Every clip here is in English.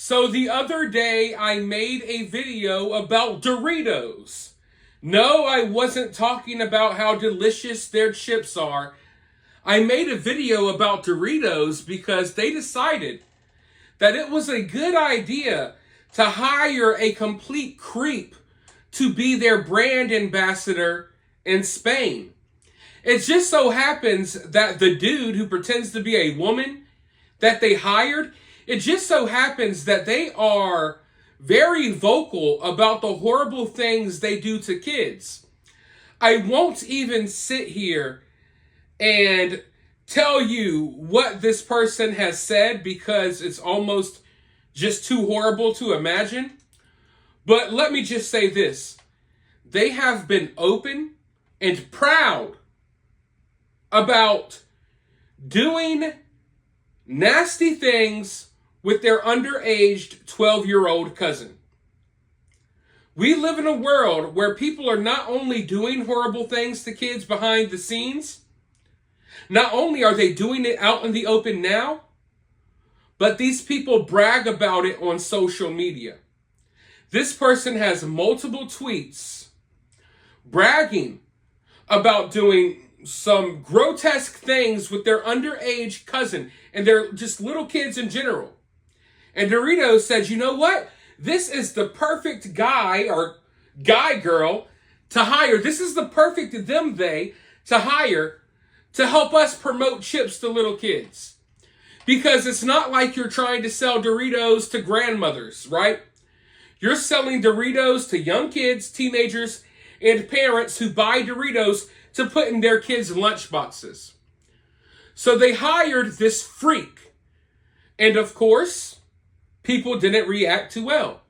So the other day I made a video about Doritos. No, I wasn't talking about how delicious their chips are. I made a video about Doritos because they decided that it was a good idea to hire a complete creep to be their brand ambassador in Spain. It just so happens that the dude who pretends to be a woman that they hired, it just so happens that they are very vocal about the horrible things they do to kids. I won't even sit here and tell you what this person has said because it's almost just too horrible to imagine. But let me just say this. They have been open and proud about doing nasty things with their underaged 12-year-old cousin. We live in a world where people are not only doing horrible things to kids behind the scenes, not only are they doing it out in the open now, but these people brag about it on social media. This person has multiple tweets bragging about doing some grotesque things with their underage cousin, and they're just little kids in general. And Doritos said, you know what? This is the perfect guy or guy girl to hire. This is the perfect they to hire to help us promote chips to little kids. Because it's not like you're trying to sell Doritos to grandmothers, right? You're selling Doritos to young kids, teenagers, and parents who buy Doritos to put in their kids' lunchboxes. So they hired this freak. And of course, people didn't react too well.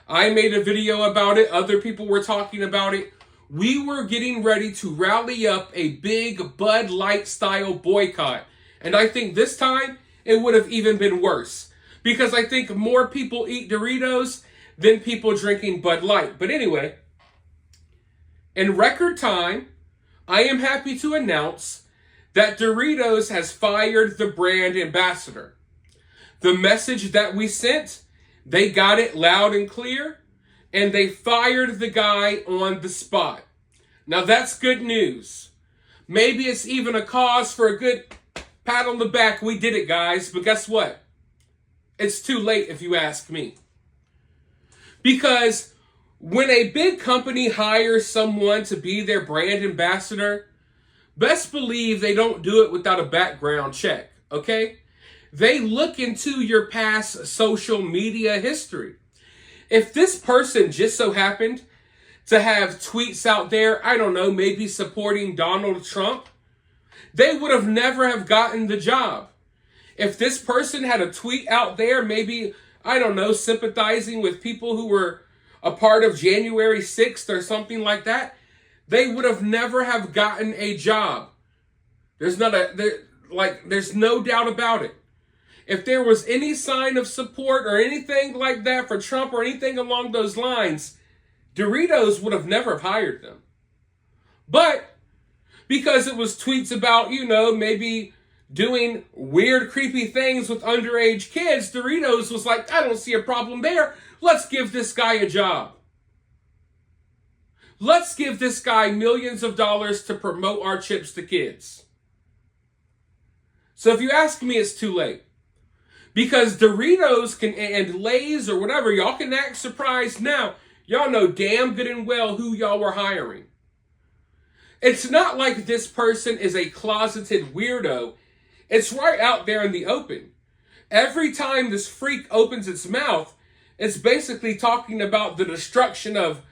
I made a video about it. Other people were talking about it. We were getting ready to rally up a big Bud Light style boycott. And I think this time it would have even been worse. Because I think more people eat Doritos than people drinking Bud Light. But anyway, in record time, I am happy to announce that Doritos has fired the brand ambassador. The message that we sent, they got it loud and clear, and they fired the guy on the spot. Now that's good news. Maybe it's even a cause for a good pat on the back. We did it, guys. But guess what? It's too late if you ask me. Because when a big company hires someone to be their brand ambassador, best believe they don't do it without a background check, okay? They look into your past social media history. If this person just so happened to have tweets out there, I don't know, maybe supporting Donald Trump, they would have never have gotten the job. If this person had a tweet out there, maybe, I don't know, sympathizing with people who were a part of January 6th or something like that, they would have never have gotten a job. There's no doubt about it. If there was any sign of support or anything like that for Trump or anything along those lines, Doritos would have never hired them. But because it was tweets about, maybe doing weird, creepy things with underage kids, Doritos was like, I don't see a problem there. Let's give this guy a job. Let's give this guy millions of dollars to promote our chips to kids. So if you ask me, it's too late. Because Doritos and Lay's or whatever, y'all can act surprised now. Y'all know damn good and well who y'all were hiring. It's not like this person is a closeted weirdo. It's right out there in the open. Every time this freak opens its mouth, it's basically talking about the destruction of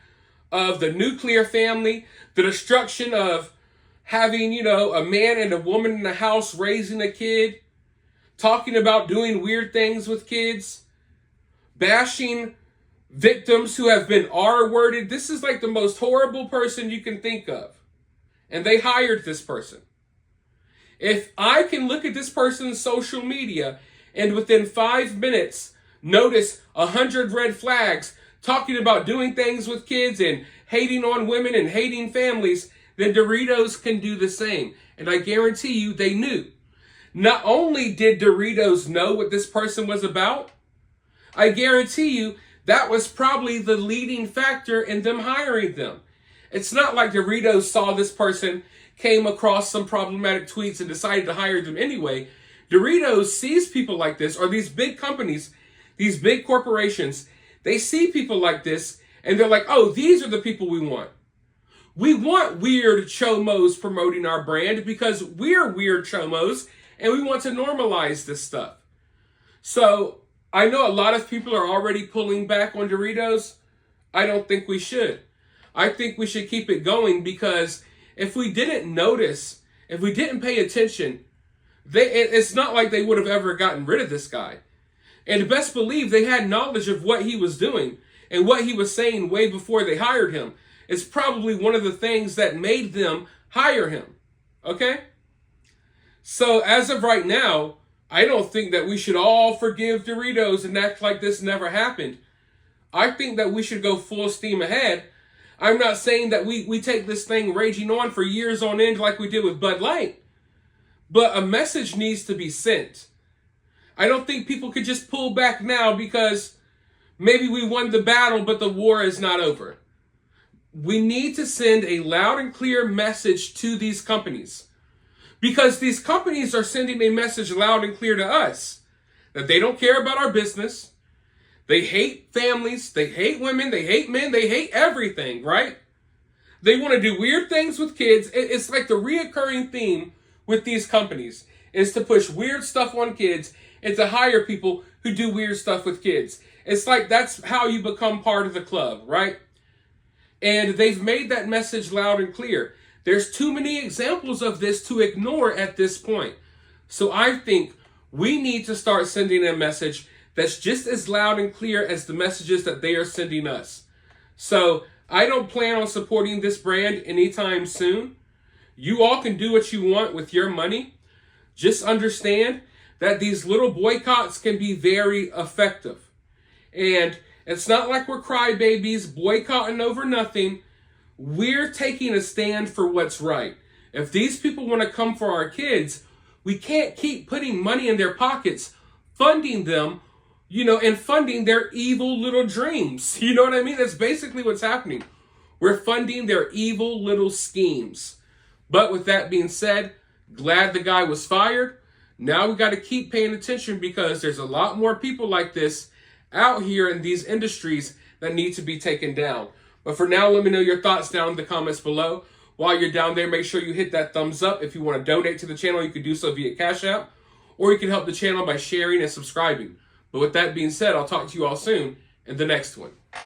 the nuclear family, the destruction of having, a man and a woman in the house raising a kid, talking about doing weird things with kids, bashing victims who have been R-worded. This is like the most horrible person you can think of. And they hired this person. If I can look at this person's social media and within 5 minutes notice 100 red flags talking about doing things with kids and hating on women and hating families, then Doritos can do the same. And I guarantee you they knew. Not only did Doritos know what this person was about, I guarantee you that was probably the leading factor in them hiring them. It's not like Doritos saw this person, came across some problematic tweets, and decided to hire them anyway. Doritos sees people like this, or these big companies, these big corporations, they see people like this, and they're like, oh, these are the people we want. We want weird chomos promoting our brand because we're weird chomos, and we want to normalize this stuff. So I know a lot of people are already pulling back on Doritos. I don't think we should. I think we should keep it going, because if we didn't notice, if we didn't pay attention, it's not like they would have ever gotten rid of this guy. And best believe they had knowledge of what he was doing and what he was saying way before they hired him. It's probably one of the things that made them hire him. Okay? So as of right now, I don't think that we should all forgive Doritos and act like this never happened. I think that we should go full steam ahead. I'm not saying that we take this thing raging on for years on end like we did with Bud Light. But a message needs to be sent. I don't think people could just pull back now because maybe we won the battle, but the war is not over. We need to send a loud and clear message to these companies, because these companies are sending a message loud and clear to us that they don't care about our business. They hate families. They hate women. They hate men. They hate everything, right? They want to do weird things with kids. It's like the reoccurring theme with these companies is to push weird stuff on kids and to hire people who do weird stuff with kids. It's like that's how you become part of the club, right? And they've made that message loud and clear. There's too many examples of this to ignore at this point. So I think we need to start sending a message that's just as loud and clear as the messages that they are sending us. So I don't plan on supporting this brand anytime soon. You all can do what you want with your money. Just understand that these little boycotts can be very effective. And it's not like we're crybabies boycotting over nothing. We're taking a stand for what's right. If these people want to come for our kids, we can't keep putting money in their pockets, funding them, and funding their evil little dreams. You know what I mean? That's basically what's happening. We're funding their evil little schemes. But with that being said, glad the guy was fired. Now we got to keep paying attention, because there's a lot more people like this out here in these industries that need to be taken down. But for now, let me know your thoughts down in the comments below. While you're down there, make sure you hit that thumbs up. If you want to donate to the channel, you can do so via CashApp, or you can help the channel by sharing and subscribing. But with that being said, I'll talk to you all soon in the next one.